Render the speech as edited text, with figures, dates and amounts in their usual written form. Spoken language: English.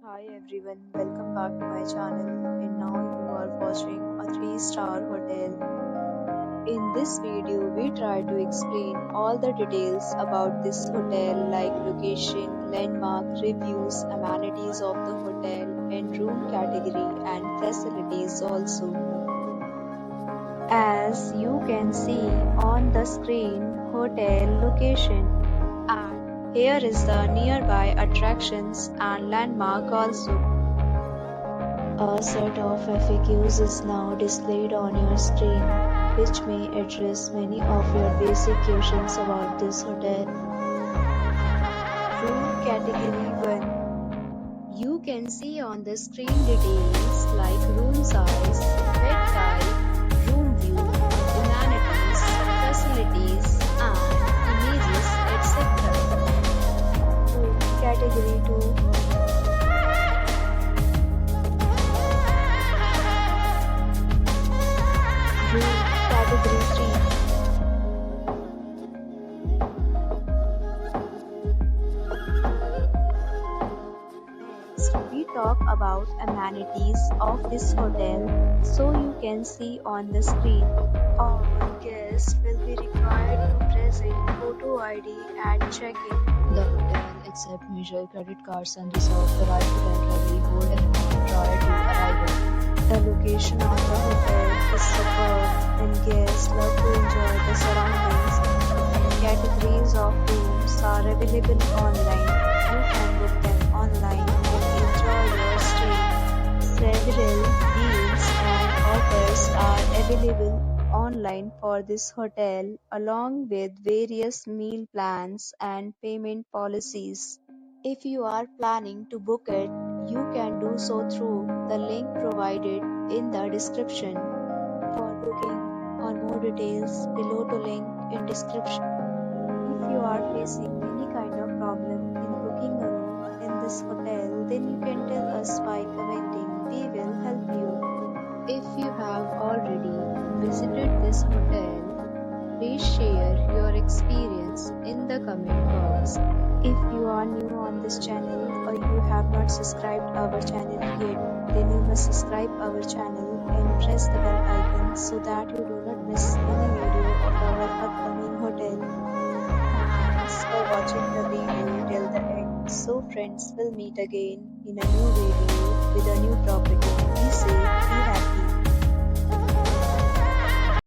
Hi everyone, welcome back to my channel and now you are watching a 3-star hotel. In this video, we try to explain all the details about this hotel like location, landmark, reviews, amenities of the hotel and room category and facilities also. As you can see on the screen, hotel location. And here is the nearby attractions and landmark also. A set of FAQs is now displayed on your screen, which may address many of your basic questions about this hotel. Room category 1. You can see on the screen details like room size, bed type, room view, amenities, facilities, and images, etc. Room category 2. Room category 3. Next, we talk about amenities of this hotel, so you can see on the screen. All guests will be required to present photo ID at check-in. The hotel accepts major credit cards and reserves the right to temporarily hold an amount prior to arrival. The location of the hotel is superb and guests love to enjoy the surroundings. Categories of rooms are available online. You can book them online and enjoy your stay. Several deals and offers are available online for this hotel, along with various meal plans and payment policies. If you are planning to book it, you can do so through the link provided in the description. For booking or more details, below the link in description. If you are facing any kind of problem in booking a room in this hotel, then you can tell us by commenting. We will help you. If you have already visited this hotel, please share your experience in the comment box. If you are new on this channel or you have not subscribed our channel yet, then you must subscribe our channel and press the bell icon so that you do not miss any video of our upcoming hotel. Thanks for watching the video till the end. So friends, will meet again in a new video with a new property. Be safe, be happy.